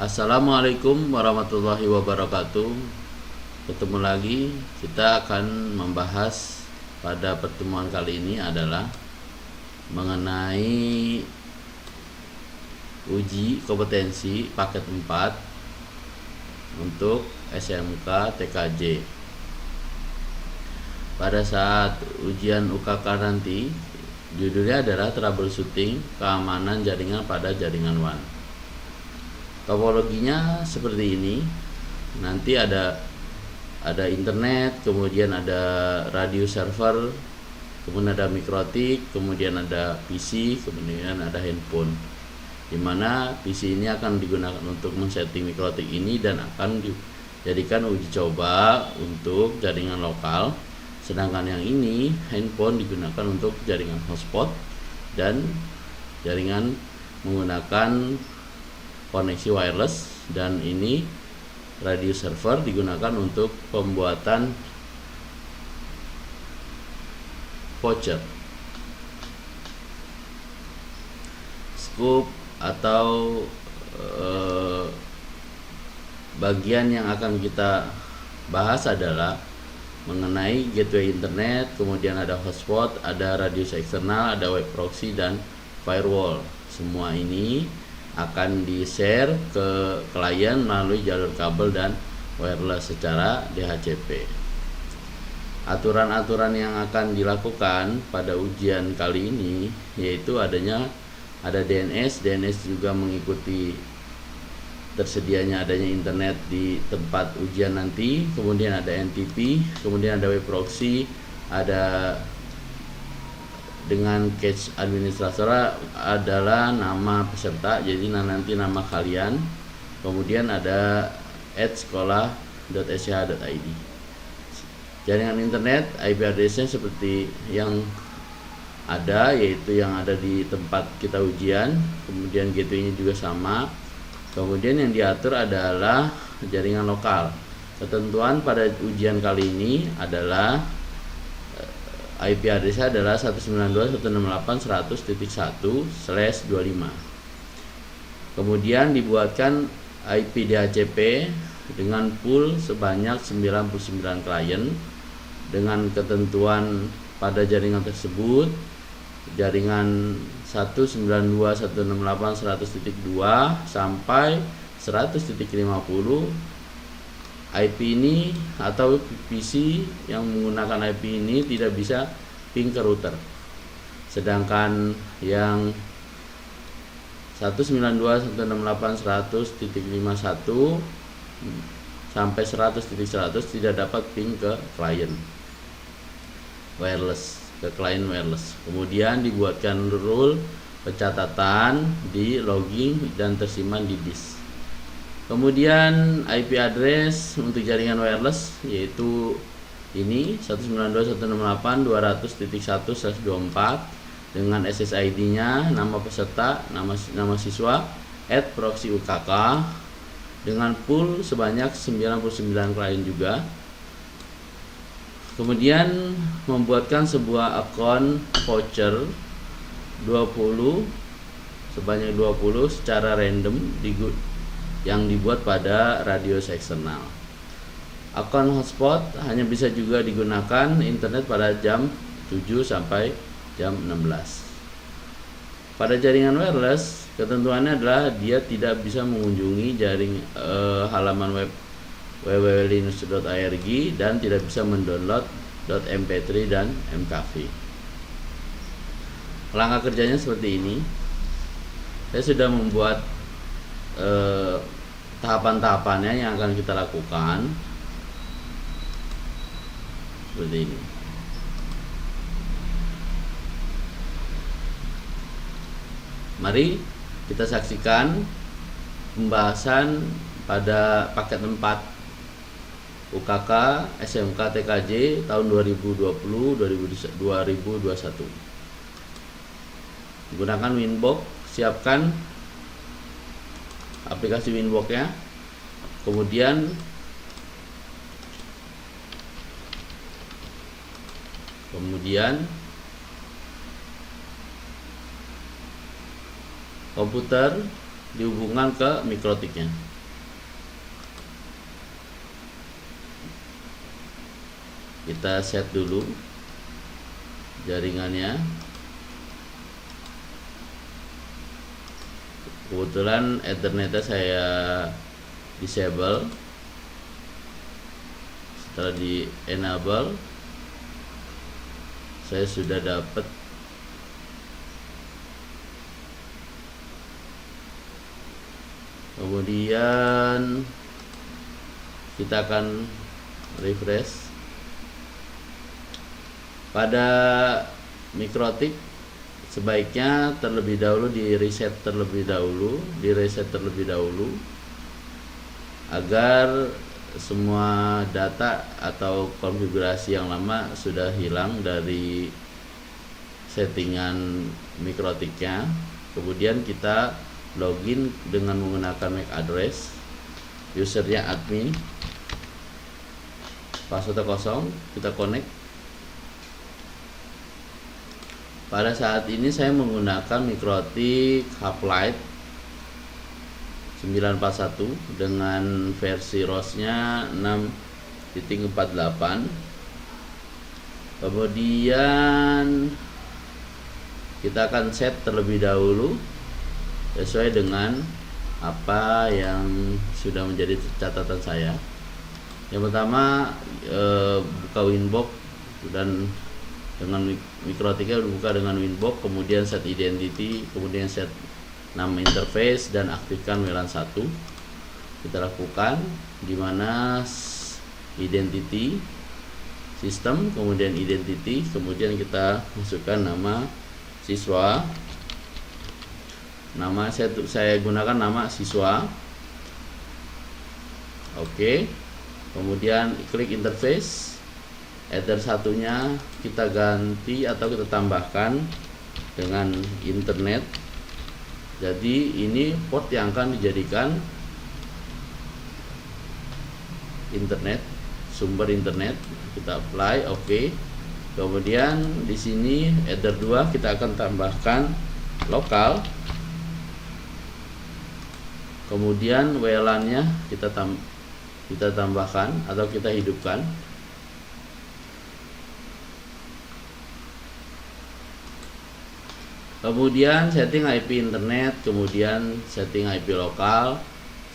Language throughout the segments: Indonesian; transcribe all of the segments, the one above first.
Assalamualaikum warahmatullahi wabarakatuh. Ketemu lagi, kita akan membahas pada pertemuan kali ini adalah mengenai uji kompetensi paket 4 untuk SMK TKJ. Pada saat ujian UKK nanti, judulnya adalah troubleshooting keamanan jaringan pada jaringan WAN. Topologinya seperti ini. Nanti ada internet, kemudian ada radio server, kemudian ada mikrotik, kemudian ada PC, kemudian ada handphone. Dimana PC ini akan digunakan untuk men-setting mikrotik ini dan akan dijadikan uji coba untuk jaringan lokal. Sedangkan yang ini handphone digunakan untuk jaringan hotspot dan jaringan menggunakan koneksi wireless, dan ini radio server digunakan untuk pembuatan voucher. Scope atau bagian yang akan kita bahas adalah mengenai gateway internet, kemudian ada hotspot, ada radius eksternal, ada web proxy, dan firewall. Semua ini akan di-share ke klien melalui jalur kabel dan wireless secara DHCP. Aturan-aturan yang akan dilakukan pada ujian kali ini yaitu ada DNS juga mengikuti tersedianya adanya internet di tempat ujian nanti, kemudian ada NTP, kemudian ada web proxy, ada dengan cache administrator adalah nama peserta, jadi nanti nama kalian, kemudian ada @sekolah.sch.id. Jaringan internet IP address-nya seperti yang ada, yaitu yang ada di tempat kita ujian, kemudian gateway-nya juga sama. Kemudian yang diatur adalah jaringan lokal. Ketentuan pada ujian kali ini adalah IP address adalah 192.168.100.1/25. Kemudian dibuatkan IP DHCP dengan pool sebanyak 99 klien dengan ketentuan pada jaringan tersebut. Jaringan 192.168.100.2 sampai 100.50 IP ini atau PC yang menggunakan IP ini tidak bisa ping ke router. Sedangkan yang 192.168.100.51 sampai 100.100 tidak dapat ping ke klien wireless, Kemudian dibuatkan rule pencatatan di logging dan tersimpan di disk. Kemudian IP address untuk jaringan wireless yaitu ini 192.168.200.1/24 dengan SSID-nya, nama peserta, nama siswa, @proxy UKK dengan pool sebanyak 99 klien juga. Kemudian membuatkan sebuah akun voucher 20 sebanyak 20 secara random yang dibuat pada radius eksternal. Akun hotspot hanya bisa juga digunakan internet pada jam 7 sampai jam 16. Pada jaringan wireless, ketentuannya adalah dia tidak bisa mengunjungi halaman web www.linux.org dan tidak bisa mendownload .mp3 dan mkv. Langkah kerjanya seperti ini. Saya sudah membuat tahapan-tahapannya yang akan kita lakukan seperti ini. Mari kita saksikan pembahasan pada paket 4 UKK SMK TKJ tahun 2020-2021. Gunakan Winbox, siapkan aplikasi Winbox-nya. Kemudian komputer dihubungkan ke mikrotiknya. Kita set dulu jaringannya. Kebetulan Ethernetnya saya disable. Setelah di enable, saya sudah dapat kemudian kita akan refresh. Pada mikrotik sebaiknya terlebih dahulu di reset terlebih dahulu agar semua data atau konfigurasi yang lama sudah hilang dari settingan mikrotiknya. Kemudian kita login dengan menggunakan MAC address, usernya admin, passwordnya kosong, kita connect. Pada saat ini saya menggunakan mikrotik Hoplite 941 dengan versi ROS-nya 6.48. Kemudian kita akan set terlebih dahulu sesuai dengan apa yang sudah menjadi catatan saya. Yang pertama, buka Winbox dan dengan mikrotiknya buka dengan Winbox, kemudian set identity, kemudian set nama interface dan aktifkan WLAN 1. Kita lakukan di mana identity sistem, kemudian identity, kemudian kita masukkan nama siswa. Nama saya gunakan nama siswa. Oke. Kemudian klik interface. Header satunya kita ganti atau kita tambahkan dengan internet. Jadi ini port yang akan dijadikan internet, sumber internet. Kita apply, oke. Kemudian di sini header 2 kita akan tambahkan lokal. Kemudian WLAN-nya kita tambahkan atau kita hidupkan. Kemudian setting IP internet, kemudian setting IP lokal,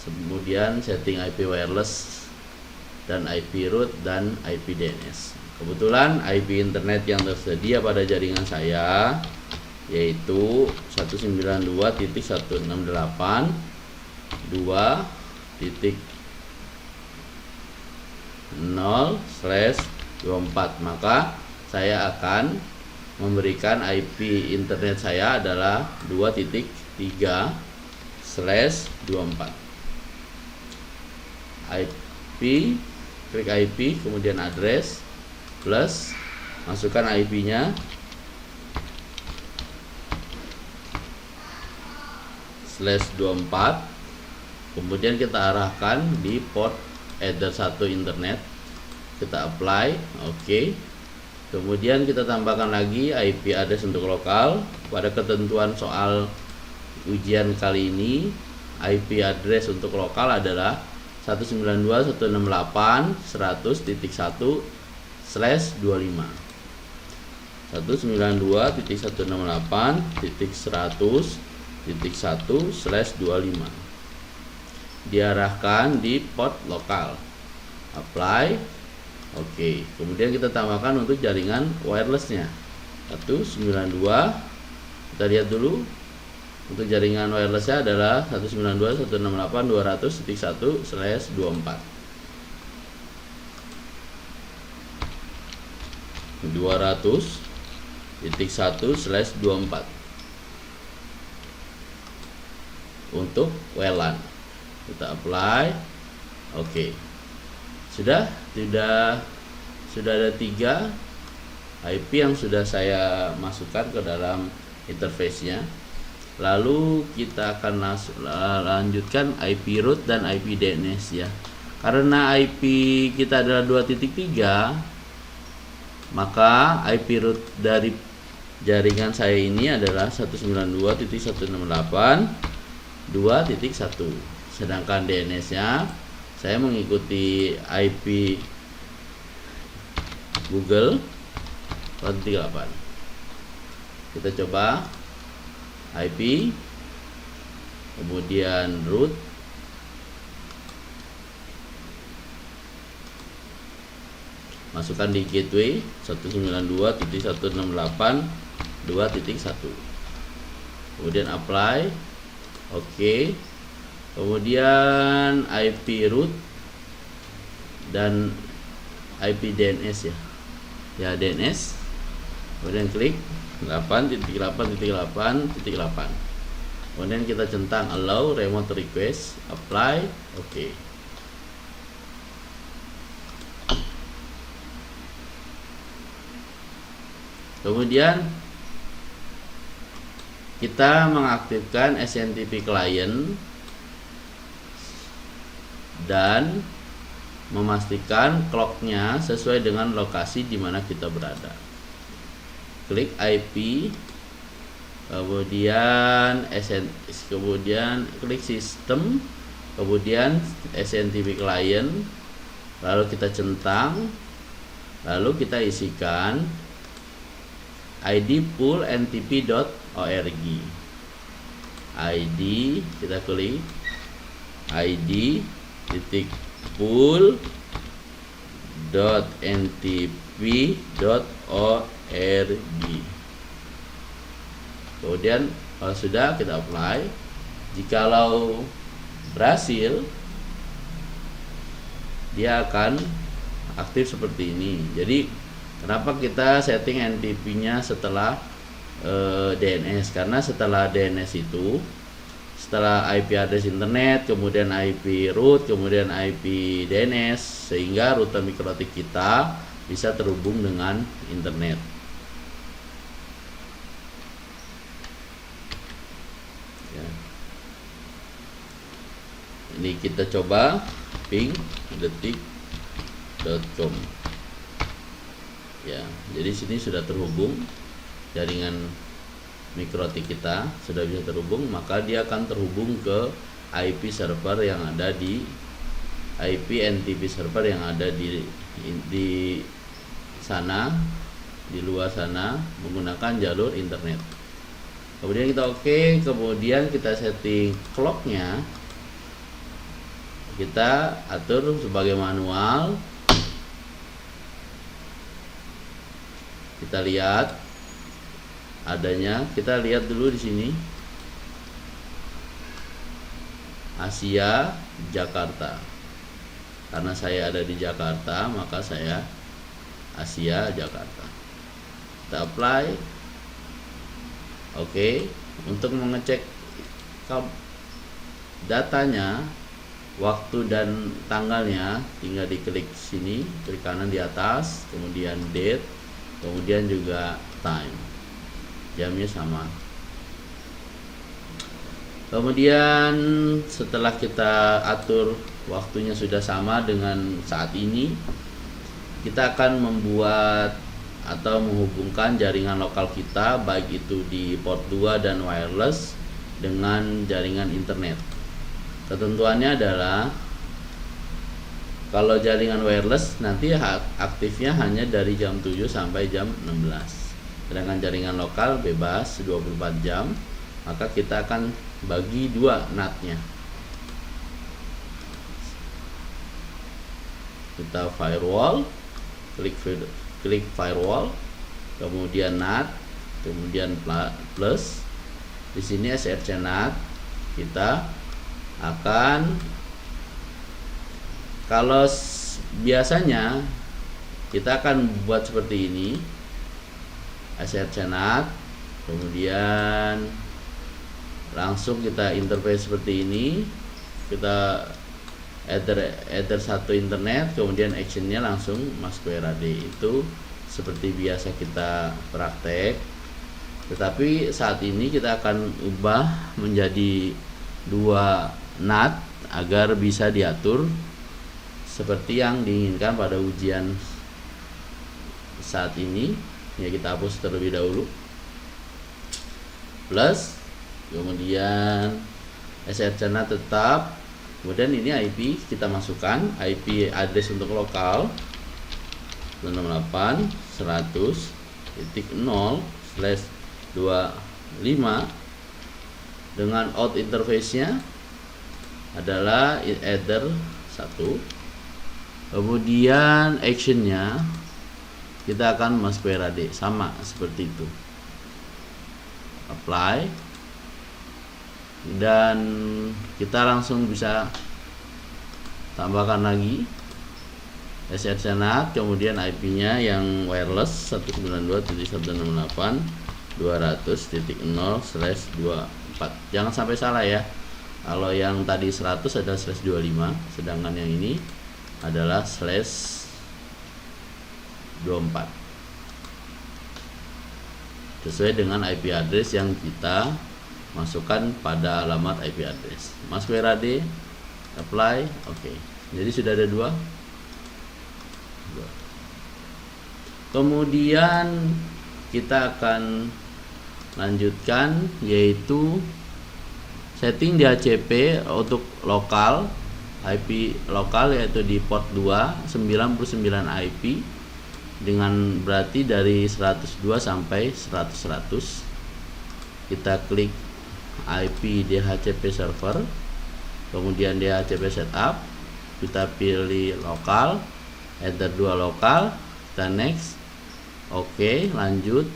kemudian setting IP wireless dan IP root dan IP DNS. Kebetulan IP internet yang tersedia pada jaringan saya yaitu 192.168.2.0/24. Maka saya akan memberikan IP internet saya adalah 2.3/24. IP, klik IP, kemudian address plus masukkan IP-nya /24, kemudian kita arahkan di port header 1 internet, kita apply, oke. Kemudian kita tambahkan lagi IP address untuk lokal. Pada ketentuan soal ujian kali ini, IP address untuk lokal adalah 192.168.100.1/25. 192.168.100.1/25 diarahkan di port lokal. Apply, oke. Kemudian kita tambahkan untuk jaringan wirelessnya 192. Kita lihat dulu untuk jaringan wirelessnya adalah 192.168.200.1/24. 200.1/24 untuk WLAN. Kita apply, oke. Sudah ada 3 IP yang sudah saya masukkan ke dalam interface-nya. Lalu kita akan lanjutkan IP root dan IP DNS ya. Karena IP kita adalah 2.3, maka IP root dari jaringan saya ini adalah 192.168.2.1. Sedangkan DNS-nya saya mengikuti IP Google 138. Kita coba IP, kemudian root, masukkan di gateway 192.168.2.1, kemudian apply, oke. Kemudian IP root dan IP DNS ya DNS, kemudian klik 8.8.8.8, kemudian kita centang allow remote request, apply, oke. Kemudian kita mengaktifkan SNTP client dan memastikan clocknya sesuai dengan lokasi di mana kita berada. Klik IP, kemudian klik sistem, kemudian SNTP client, lalu kita centang, lalu kita isikan ID pool ntp.org. ID kita klik ID pool.ntp.org. Kemudian kalau sudah, kita apply. Jikalau berhasil, dia akan aktif seperti ini. Jadi kenapa kita setting NTP-nya setelah DNS? Karena setelah DNS itu, setelah IP address internet, kemudian IP root, kemudian IP DNS, sehingga rute mikrotik kita bisa terhubung dengan internet. Ya. Ini kita coba ping.detik.com. Ya, jadi sini sudah terhubung, jaringan mikrotik kita sudah bisa terhubung, maka dia akan terhubung ke IP server yang ada di IP NTP server yang ada di sana, di luar sana, menggunakan jalur internet. Kemudian kita oke, kemudian kita setting clocknya, kita atur sebagai manual. Kita lihat adanya, kita lihat dulu di sini Asia Jakarta. Karena saya ada di Jakarta, maka saya Asia Jakarta. Kita apply. Oke. Untuk mengecek datanya, waktu dan tanggalnya, tinggal diklik sini, klik kanan di atas, kemudian date, kemudian juga time, jamnya sama. Kemudian setelah kita atur waktunya sudah sama dengan saat ini, kita akan membuat atau menghubungkan jaringan lokal kita, baik itu di port 2 dan wireless, dengan jaringan internet. Ketentuannya adalah kalau jaringan wireless nanti aktifnya hanya dari jam 7 sampai jam 16. Sedangkan jaringan lokal bebas 24 jam, maka kita akan bagi dua NAT-nya. Kita firewall, klik firewall, kemudian NAT, kemudian plus. Di sini SRC NAT. Kita akan, kalau biasanya kita akan buat seperti ini, SRC NAT, kemudian langsung kita interface seperti ini, kita enter satu internet, kemudian actionnya langsung masuk ke RAD. Itu seperti biasa kita praktek, tetapi saat ini kita akan ubah menjadi dua NAT agar bisa diatur seperti yang diinginkan pada ujian saat ini. Ya, kita hapus terlebih dahulu, plus, kemudian SRC NAT tetap, kemudian ini IP kita masukkan, IP address untuk lokal, 168.100.0/25 dengan out interface-nya adalah either 1. Kemudian action-nya kita akan masuk RAD sama seperti itu. Apply, dan kita langsung bisa tambahkan lagi SSH NAT, kemudian IP-nya yang wireless 192.168.200.0/24. Jangan sampai salah ya. Kalau yang tadi 100 adalah /25, sedangkan yang ini adalah /24. Sesuai dengan IP address yang kita masukkan pada alamat IP address. Masuk RAD, apply, oke. Jadi sudah ada dua. Kemudian kita akan lanjutkan, yaitu setting DHCP untuk lokal, IP lokal, yaitu di port 2 99 IP dengan berarti dari 102 sampai 100. Kita klik IP DHCP server, kemudian DHCP setup, kita pilih lokal, enter 2 lokal, kita next, oke, lanjut.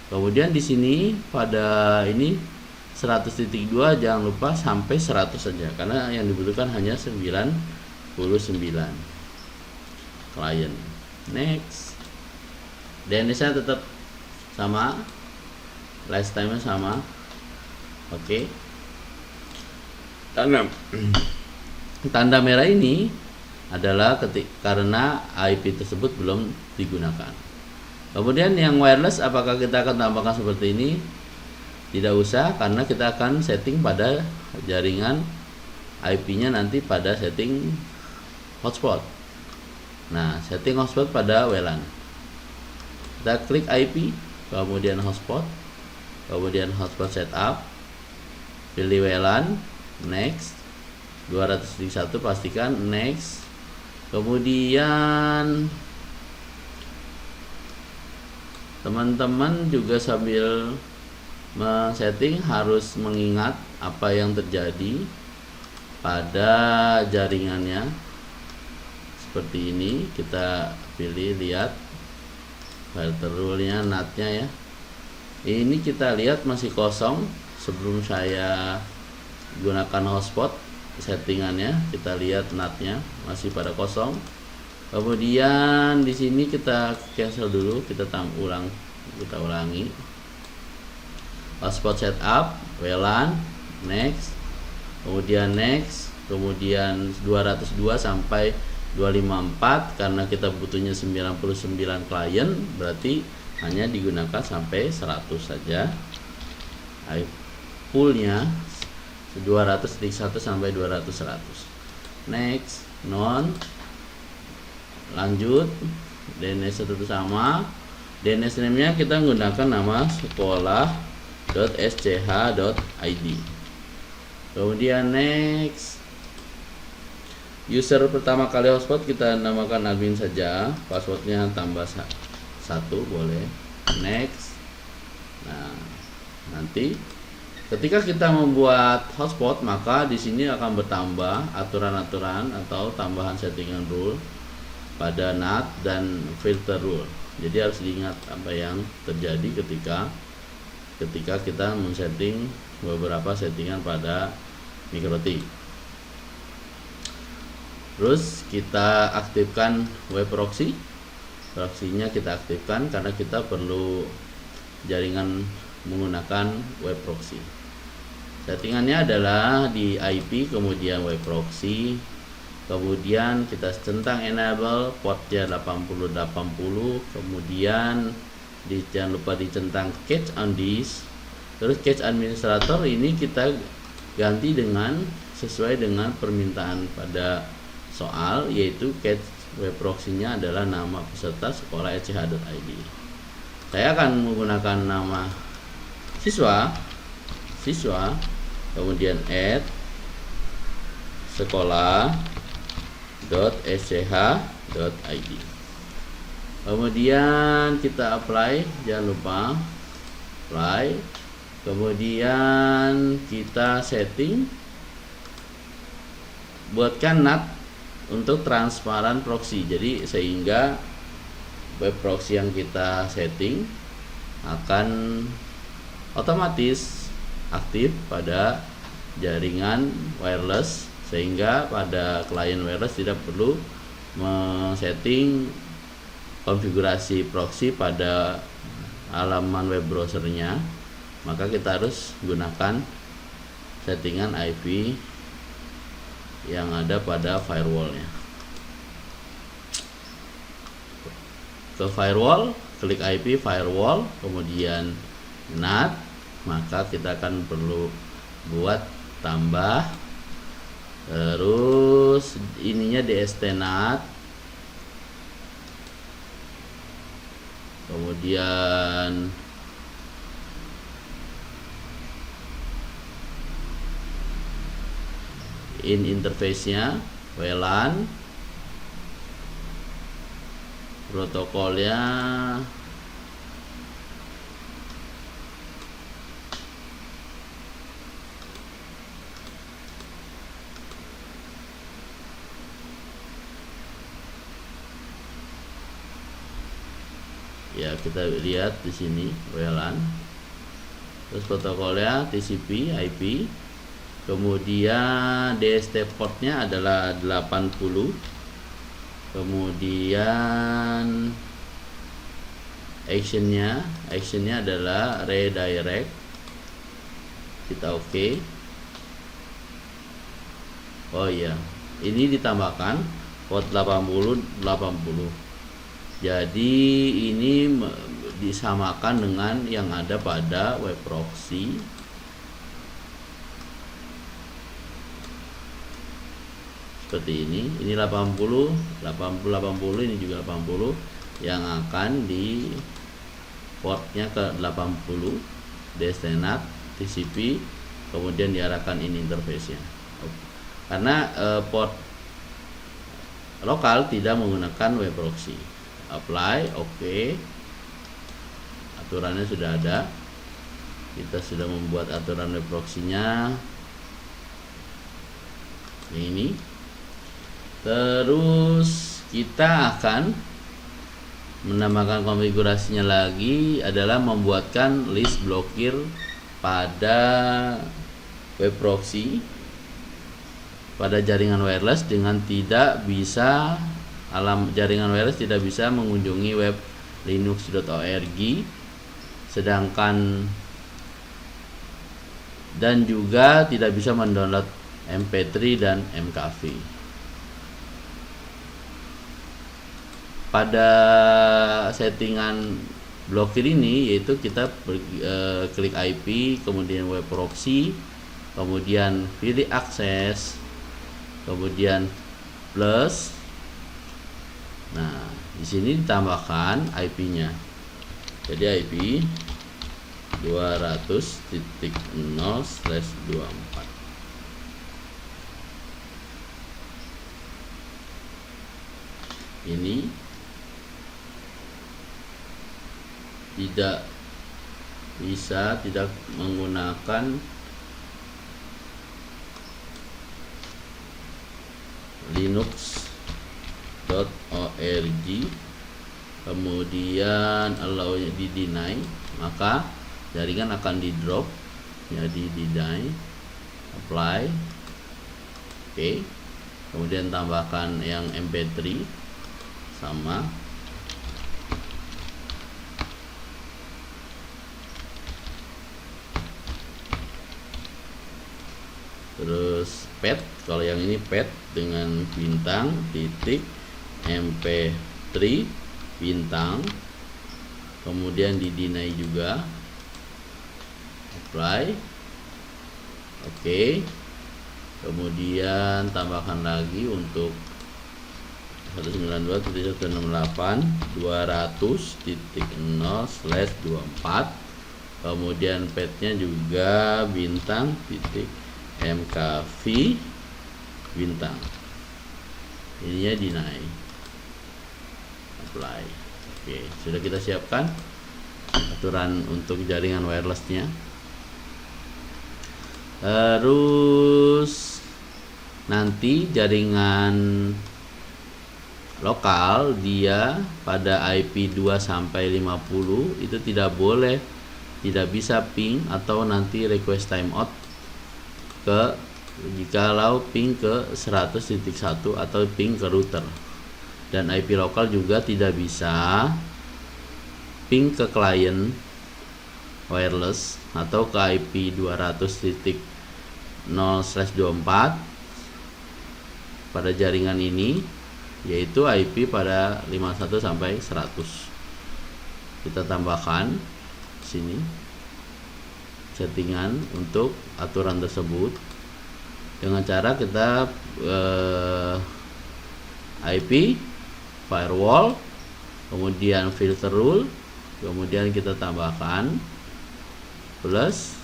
Kemudian di sini pada ini 100.2 jangan lupa sampai 100 saja, karena yang dibutuhkan hanya 99 klien. Next, DNS-nya tetap sama, lifetime-nya sama, oke. Tanda merah ini adalah karena IP tersebut belum digunakan. Kemudian yang wireless, apakah kita akan tambahkan seperti ini? Tidak usah, karena kita akan setting pada jaringan IP-nya nanti pada setting hotspot. Nah, setting hotspot pada WLAN. Kita klik IP, kemudian hotspot, kemudian hotspot setup, pilih WLAN, next, 201 pastikan, next. Kemudian teman-teman juga sambil men-setting harus mengingat apa yang terjadi pada jaringannya. Seperti ini, kita pilih, lihat filter rule-nya, NAT-nya ya. Ini kita lihat masih kosong sebelum saya gunakan hotspot. Settingannya kita lihat NAT-nya masih pada kosong. Kemudian di sini kita cancel dulu, kita ulangi. Hotspot setup, WLAN, next, kemudian next, kemudian 202 sampai 254, karena kita butuhnya 99 klien, berarti hanya digunakan sampai 100 saja. Poolnya 201 sampai 200. Next, non, lanjut. DNS tetap sama. DNS name-nya kita menggunakan nama sekolah.sch.id. Kemudian next, user pertama kali hotspot kita namakan admin saja, passwordnya tambah 1 boleh. Next. Nah, nanti ketika kita membuat hotspot, maka di sini akan bertambah aturan-aturan atau tambahan settingan rule pada NAT dan filter rule. Jadi harus diingat apa yang terjadi ketika kita men-setting beberapa settingan pada MikroTik. Terus kita aktifkan web proxy. Proxy-nya kita aktifkan karena kita perlu jaringan menggunakan web proxy. Settingannya adalah di IP, kemudian web proxy, kemudian kita centang enable portnya 8080, kemudian jangan lupa dicentang cache on this. Terus cache administrator ini kita ganti dengan sesuai dengan permintaan pada soal, yaitu cache web proxy-nya adalah nama peserta sekolah sch.id. Saya akan menggunakan nama siswa, kemudian add sekolah.sch.id. Kemudian kita apply, jangan lupa apply. Kemudian kita setting, buatkan NAT untuk transparan proxy. Jadi sehingga web proxy yang kita setting akan otomatis aktif pada jaringan wireless, sehingga pada klien wireless tidak perlu men-setting konfigurasi proxy pada halaman web browsernya. Maka kita harus gunakan settingan IP yang ada pada firewallnya. Ke firewall, klik IP firewall, kemudian NAT, maka kita akan perlu buat tambah, terus ininya DST NAT, kemudian in interface-nya WLAN, protokolnya ya, kita lihat di sini WLAN, terus protokolnya TCP IP, kemudian DST portnya adalah 80, kemudian actionnya adalah redirect, kita oke. Oh iya, ini ditambahkan port 80. Jadi ini disamakan dengan yang ada pada web proxy. Seperti ini 80, ini juga 80 yang akan di portnya ke 80 DST NAT TCP, kemudian diarahkan ini interface-nya. Karena port lokal tidak menggunakan web proxy. Apply, oke. Aturannya sudah ada. Kita sudah membuat aturan web proxy-nya. Ini. Terus kita akan menambahkan konfigurasinya lagi, adalah membuatkan list blokir pada web proxy pada jaringan wireless dengan tidak bisa jaringan wireless tidak bisa mengunjungi web linux.org, sedangkan dan juga tidak bisa mendownload MP3 dan MKV. Pada settingan blokir ini yaitu kita klik IP, kemudian web proxy, kemudian pilih akses, kemudian plus. Nah, di sini ditambahkan IP-nya. Jadi IP 200.0/24. Ini tidak menggunakan linux.org, kemudian allow-nya di deny, maka jaringan akan di drop, jadi deny. Apply, oke. Kemudian tambahkan yang MP3 sama, terus pet, kalau yang ini pet dengan bintang titik MP3 bintang, kemudian di deny juga. Apply, oke. Kemudian tambahkan lagi untuk 192.168.200.0/24, kemudian petnya juga bintang titik MKV bintang, ininya deny. Apply, Oke, sudah kita siapkan aturan untuk jaringan wirelessnya. Terus nanti jaringan lokal dia pada IP 2 sampai 50 itu tidak bisa ping atau nanti request timeout jikalau ping ke 100.1 atau ping ke router. Dan IP lokal juga tidak bisa ping ke klien wireless atau ke IP 200.0/24 pada jaringan ini, yaitu IP pada 51 sampai 100. Kita tambahkan sini settingan untuk aturan tersebut dengan cara kita IP firewall, kemudian filter rule, kemudian kita tambahkan plus.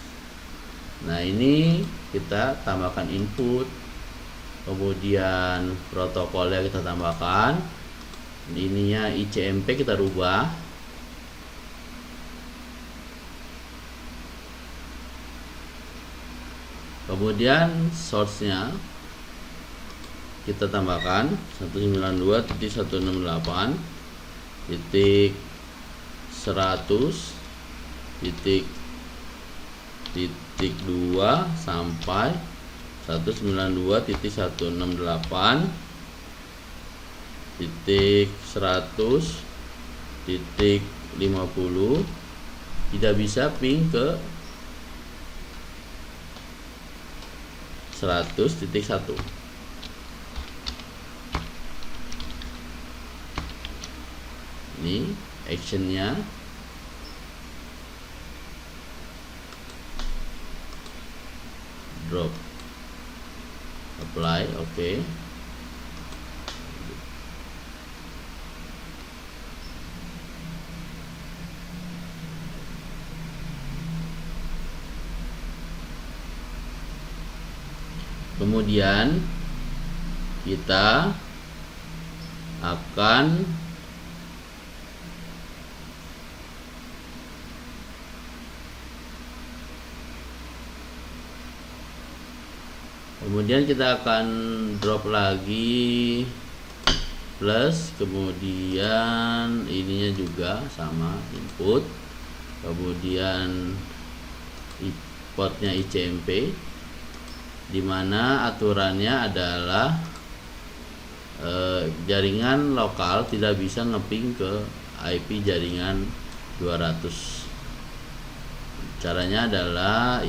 Nah, ini kita tambahkan input, kemudian protokolnya kita tambahkan, ininya ICMP kita rubah, kemudian source-nya kita tambahkan 192.168.100.2 sampai 192.168.100.50 tidak bisa ping ke 100.1. Ini actionnya. Drop, apply, oke. Kemudian kita akan drop lagi plus, kemudian ininya juga sama input, kemudian portnya ICMP, dimana aturannya adalah jaringan lokal tidak bisa ngeping ke IP jaringan 200. Caranya adalah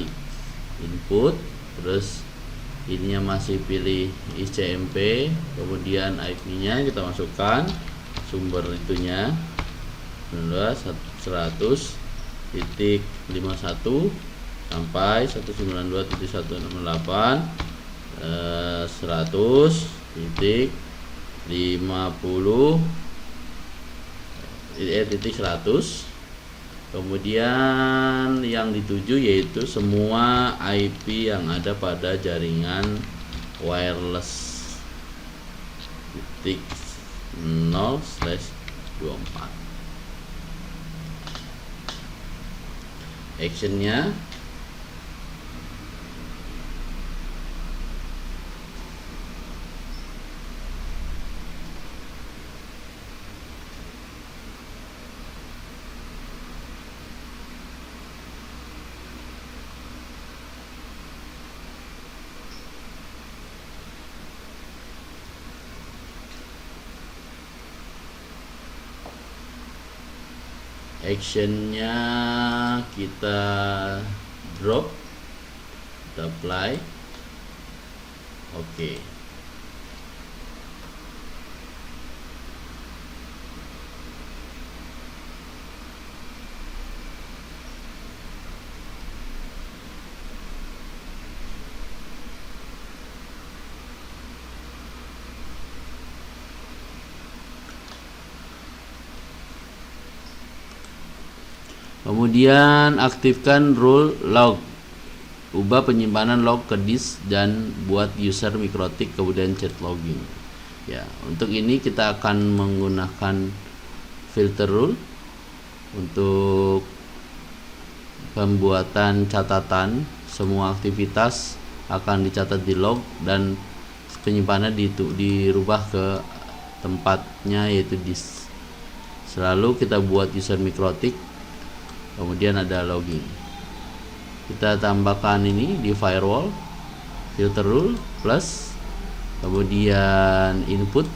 input, terus ininya masih pilih ICMP, kemudian IP-nya kita masukkan sumber itunya 100.51 sampai 192.168 100.50 kemudian yang dituju yaitu semua IP yang ada pada jaringan wireless 0/24. Actionnya kita drop, kita apply, oke. Kemudian aktifkan rule log, ubah penyimpanan log ke disk dan buat user mikrotik kemudian chat logging. Ya, untuk ini kita akan menggunakan filter rule untuk pembuatan catatan. Semua aktivitas akan dicatat di log dan penyimpanan dirubah ke tempatnya, yaitu disk. Selalu kita buat user mikrotik, kemudian ada logging. Kita tambahkan ini di firewall, filter rule plus, kemudian input.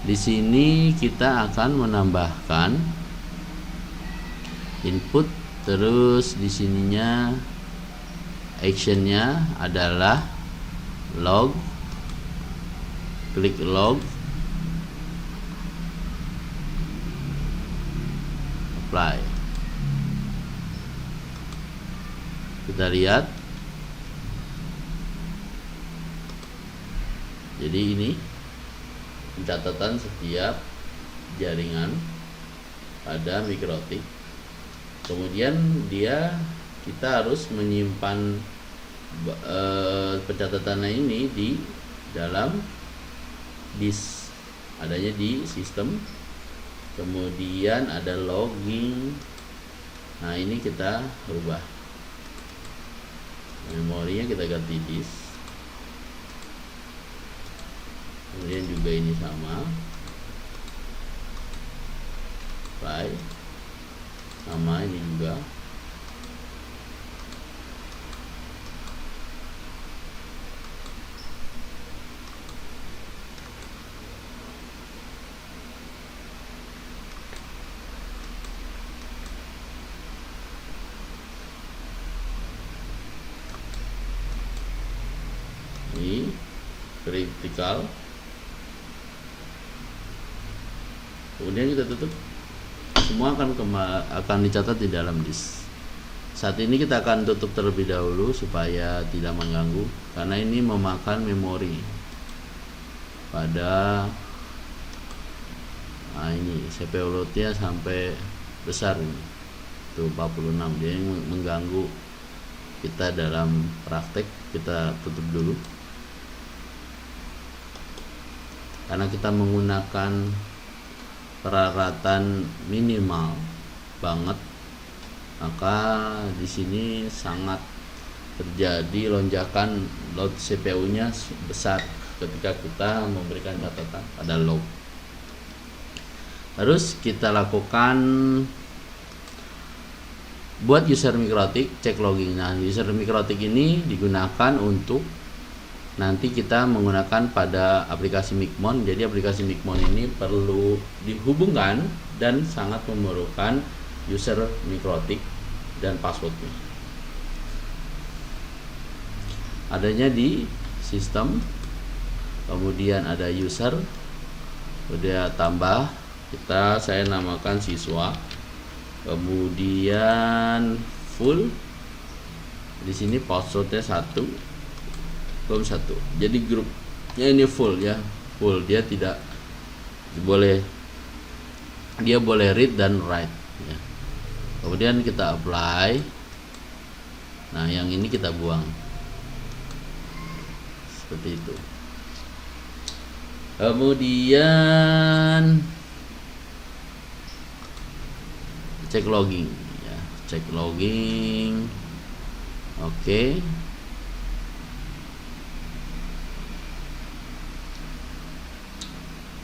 Di sini kita akan menambahkan input, terus di sininya actionnya adalah log, klik log, apply. Kita lihat, jadi ini pencatatan setiap jaringan pada mikrotik. Kemudian kita harus menyimpan pencatatannya ini di dalam disk, adanya di sistem. Kemudian ada logging. Nah, ini kita rubah memorinya, kita ganti disk. Kemudian juga ini sama, apply, sama ini juga. Ini critical. Kemudian kita tutup. Semua akan dicatat di dalam disk. Saat ini kita akan tutup terlebih dahulu supaya tidak mengganggu, karena ini memakan memori pada ini CPU loadnya sampai besar ini, tuh 46. Dia mengganggu kita dalam praktek. Kita tutup dulu karena kita menggunakan peralatan minimal banget, maka di sini sangat terjadi lonjakan load CPU-nya besar ketika kita memberikan catatan pada log. Terus kita lakukan buat user mikrotik, cek logging. Nah, user mikrotik ini digunakan untuk nanti kita menggunakan pada aplikasi Micmon. Jadi aplikasi Micmon ini perlu dihubungkan dan sangat memerlukan user mikrotik dan passwordnya. Adanya di sistem, kemudian ada user, udah tambah, saya namakan siswa, kemudian full. Di sini passwordnya 1. Jadi grupnya ini full ya, full. Dia boleh read dan write ya. Kemudian kita apply. Nah, yang ini kita buang seperti itu. Kemudian cek logging ya, cek logging. Oke.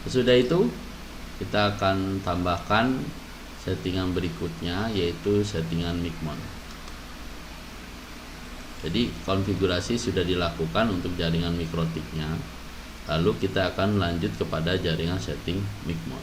Sesudah itu kita akan tambahkan settingan berikutnya, yaitu settingan Micmon. Jadi konfigurasi sudah dilakukan untuk jaringan mikrotiknya. Lalu kita akan lanjut kepada jaringan setting Micmon.